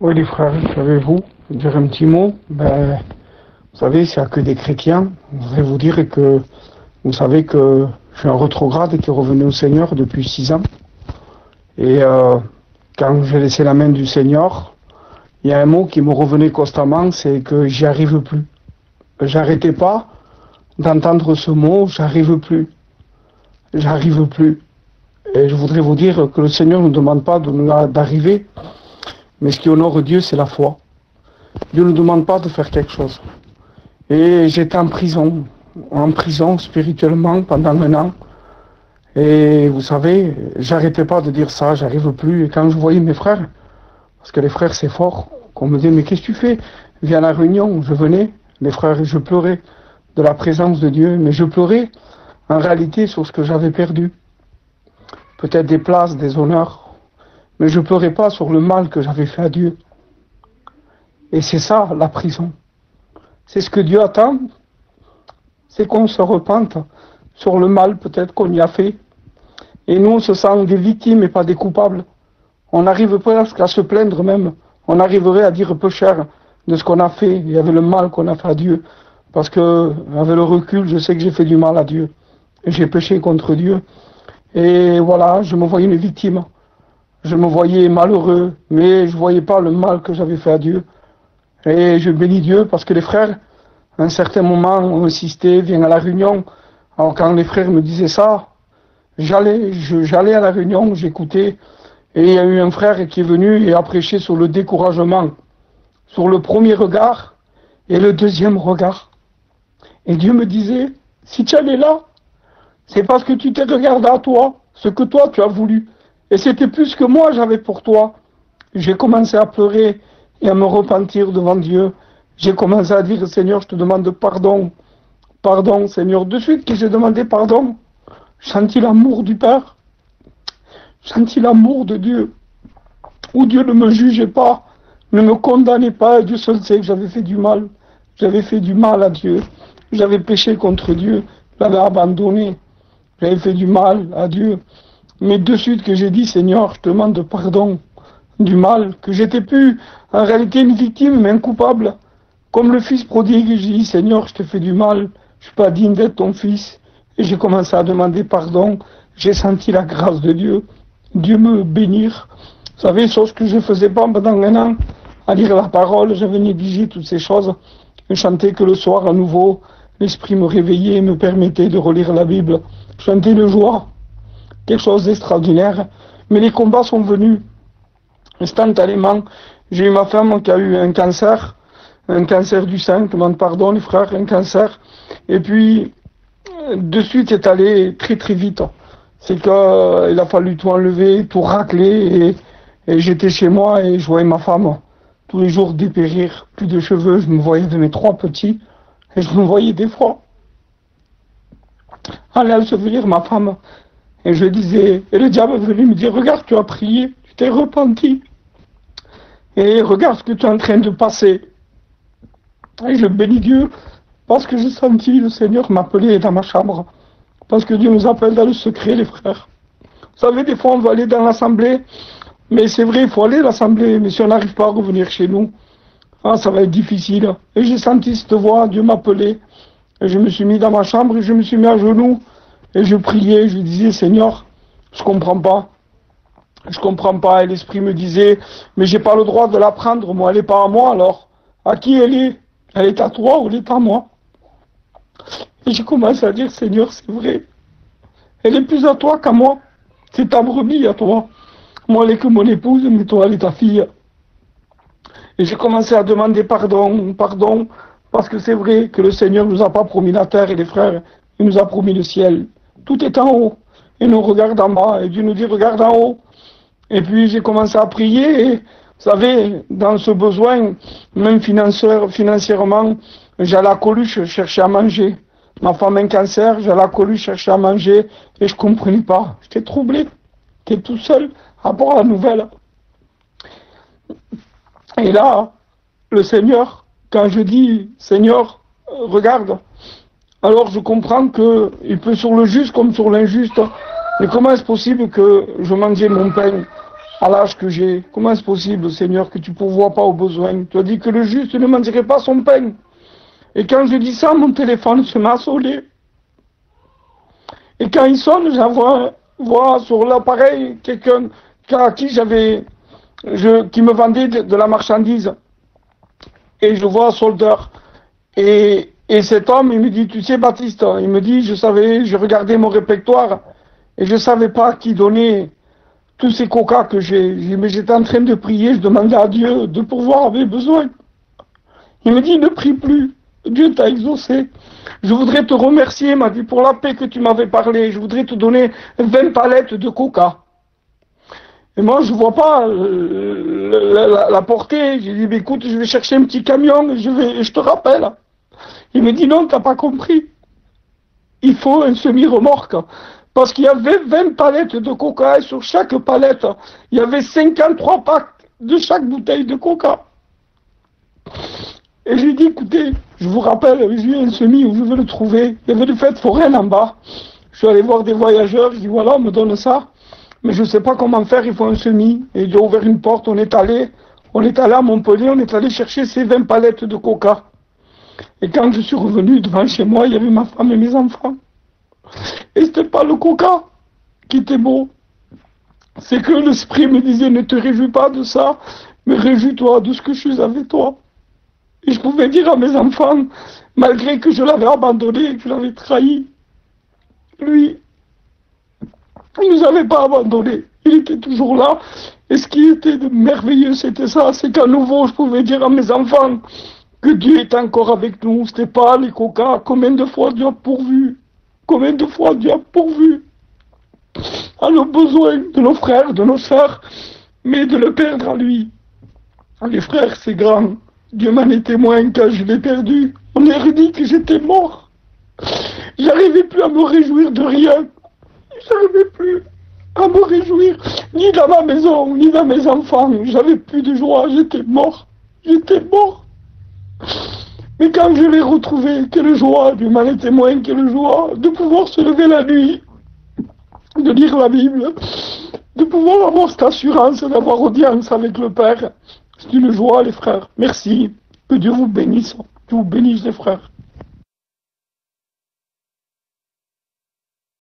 Oui, les frères, savez-vous, dire un petit mot, vous savez, s'il n'y a que des chrétiens, je voudrais vous dire que vous savez que je suis un rétrograde qui est revenu au Seigneur depuis 6 ans. Et quand j'ai laissé la main du Seigneur, il y a un mot qui me revenait constamment, c'est que j'y arrive plus. J'arrêtais pas d'entendre ce mot, j'arrive plus. J'arrive plus. Et je voudrais vous dire que le Seigneur ne nous demande pas d'arriver, mais ce qui honore Dieu, c'est la foi. Dieu ne nous demande pas de faire quelque chose. Et j'étais en prison spirituellement pendant 1 an. Et vous savez, j'arrêtais pas de dire ça, j'arrive plus. Et quand je voyais mes frères, parce que les frères c'est fort, qu'on me disait mais qu'est-ce que tu fais? Viens à la réunion. Je venais, les frères, et je pleurais de la présence de Dieu, mais je pleurais en réalité sur ce que j'avais perdu. Peut-être des places, des honneurs, mais je pleurais pas sur le mal que j'avais fait à Dieu. Et c'est ça la prison. C'est ce que Dieu attend, c'est qu'on se repente sur le mal peut-être qu'on y a fait. Et nous, on se sent des victimes et pas des coupables. On arrive presque à se plaindre même. On arriverait à dire peu cher de ce qu'on a fait et avec le mal qu'on a fait à Dieu. Parce que, avec le recul, je sais que j'ai fait du mal à Dieu. J'ai péché contre Dieu. Et voilà, je me voyais une victime. Je me voyais malheureux, mais je voyais pas le mal que j'avais fait à Dieu. Et je bénis Dieu parce que les frères, à un certain moment, ont insisté, viens à la réunion. Alors quand les frères me disaient ça, j'allais à la réunion, j'écoutais. Et il y a eu un frère qui est venu et a prêché sur le découragement, sur le premier regard et le deuxième regard. Et Dieu me disait, si tu es là, c'est parce que tu t'es regardé à toi, ce que toi tu as voulu. Et c'était plus que moi j'avais pour toi. J'ai commencé à pleurer et à me repentir devant Dieu. J'ai commencé à dire, Seigneur, je te demande pardon. Pardon, Seigneur. De suite que j'ai demandé pardon, j'ai senti l'amour du Père. J'ai senti l'amour de Dieu. Où Dieu ne me jugeait pas, ne me condamnait pas. Et Dieu seul sait que j'avais fait du mal. J'avais fait du mal à Dieu. J'avais péché contre Dieu. Je l'avais abandonné. J'avais fait du mal à Dieu. Mais de suite que j'ai dit, Seigneur, je te demande pardon du mal, que j'étais plus en réalité une victime, mais un coupable. Comme le fils prodigue, j'ai dit, Seigneur, je te fais du mal, je suis pas digne d'être ton fils. Et j'ai commencé à demander pardon. J'ai senti la grâce de Dieu. Dieu me bénir. Vous savez, chose que je faisais pas pendant 1 an, à lire la parole, j'avais négligé toutes ces choses. Je chantais que le soir à nouveau, l'esprit me réveillait et me permettait de relire la Bible. Je chantais le joie, quelque chose d'extraordinaire. Mais les combats sont venus instantanément. J'ai eu ma femme qui a eu un cancer du sein, je demande pardon les frères, un cancer. Et puis, de suite, c'est allé très très vite. C'est qu'il a fallu tout enlever, tout racler, et j'étais chez moi et je voyais ma femme tous les jours dépérir, plus de cheveux, je me voyais de mes 3 petits, et je me voyais des fois aller à se venir ma femme. Et je disais, et le diable est venu me dire, regarde, tu as prié, tu t'es repenti. Et regarde ce que tu es en train de passer. Et je bénis Dieu, parce que j'ai senti le Seigneur m'appeler dans ma chambre. Parce que Dieu nous appelle dans le secret, les frères. Vous savez, des fois, on va aller dans l'assemblée, mais c'est vrai, il faut aller à l'assemblée, mais si on n'arrive pas à revenir chez nous, ça va être difficile. Et j'ai senti cette voix, Dieu m'appelait. Et je me suis mis dans ma chambre et je me suis mis à genoux. Et je priais, je disais, Seigneur, je comprends pas. Je comprends pas. Et l'esprit me disait, mais j'ai pas le droit de la prendre, moi, elle est pas à moi, alors. À qui elle est? Elle est à toi ou elle est à moi? Et j'ai commencé à dire, Seigneur, c'est vrai. Elle est plus à toi qu'à moi. C'est ta brebis à toi. Moi, elle est que mon épouse, mais toi, elle est ta fille. Et j'ai commencé à demander pardon, parce que c'est vrai que le Seigneur nous a pas promis la terre et les frères, il nous a promis le ciel. Tout est en haut. Et nous regarde en bas. Et Dieu nous dit, regarde en haut. Et puis j'ai commencé à prier. Et vous savez, dans ce besoin, même financièrement, j'allais à Coluche chercher à manger. Ma femme a un cancer, j'allais à Coluche chercher à manger. Et je comprenais pas. J'étais troublé. J'étais tout seul à rapport à la nouvelle. Et là, le Seigneur, quand je dis, Seigneur, regarde, alors je comprends qu'il peut sur le juste comme sur l'injuste. Mais comment est-ce possible que je mangeais mon pain à l'âge que j'ai. Comment est-ce possible, Seigneur, que tu ne pourvois pas aux besoins? Tu as dit que le juste ne mendirait pas son pain. Et quand je dis ça, mon téléphone se met à sonner. Et quand il sonne, vois sur l'appareil quelqu'un à qui qui me vendait de la marchandise. Et je vois un soldeur. Et cet homme, il me dit, tu sais, Baptiste, il me dit, je regardais mon répertoire et je savais pas qui donnait tous ces coca que j'ai. Mais j'étais en train de prier, je demandais à Dieu de pourvoir à mes besoins. Il me dit, ne prie plus. Dieu t'a exaucé. Je voudrais te remercier, il m'a dit, pour la paix que tu m'avais parlé. Je voudrais te donner 20 palettes de coca. Et moi, je vois pas la portée. J'ai dit, mais écoute, je vais chercher un petit camion et je te rappelle. Il me dit, non, t'as pas compris. Il faut un semi-remorque. Parce qu'il y avait 20 palettes de coca et sur chaque palette, il y avait 53 packs de chaque bouteille de coca. Et j'ai dit, écoutez, je vous rappelle, j'ai un semi où je veux le trouver. Il y avait des fêtes foraines en bas. Je suis allé voir des voyageurs, je dis, voilà, on me donne ça. Mais je ne sais pas comment faire, il faut un semi. Et il a ouvert une porte, on est allé à Montpellier, on est allé chercher ces 20 palettes de coca. Et quand je suis revenu devant chez moi, il y avait ma femme et mes enfants. Et c'était pas le coca qui était beau. C'est que l'esprit me disait, ne te réjouis pas de ça, mais réjouis-toi de ce que je suis avec toi. Et je pouvais dire à mes enfants, malgré que je l'avais abandonné, que je l'avais trahi, lui, il ne nous avait pas abandonnés. Il était toujours là. Et ce qui était de merveilleux, c'était ça. C'est qu'à nouveau, je pouvais dire à mes enfants que Dieu est encore avec nous. C'était pas les coca. Combien de fois Dieu a pourvu? Combien de fois Dieu a pourvu à nos besoins de nos frères, de nos sœurs, mais de le perdre à lui. Les frères, c'est grand. Dieu m'en est témoin quand je l'ai perdu. On aurait dit que j'étais mort. J'arrivais plus à me réjouir de rien. J'arrivais plus à me réjouir, ni dans ma maison, ni dans mes enfants. J'avais plus de joie, j'étais mort. J'étais mort. Mais quand je l'ai retrouvé, quelle joie, Dieu m'en est témoin, quelle joie de pouvoir se lever la nuit, de lire la Bible, de pouvoir avoir cette assurance d'avoir audience avec le Père. C'est une joie, les frères. Merci. Que Dieu vous bénisse. Que vous bénisse, les frères.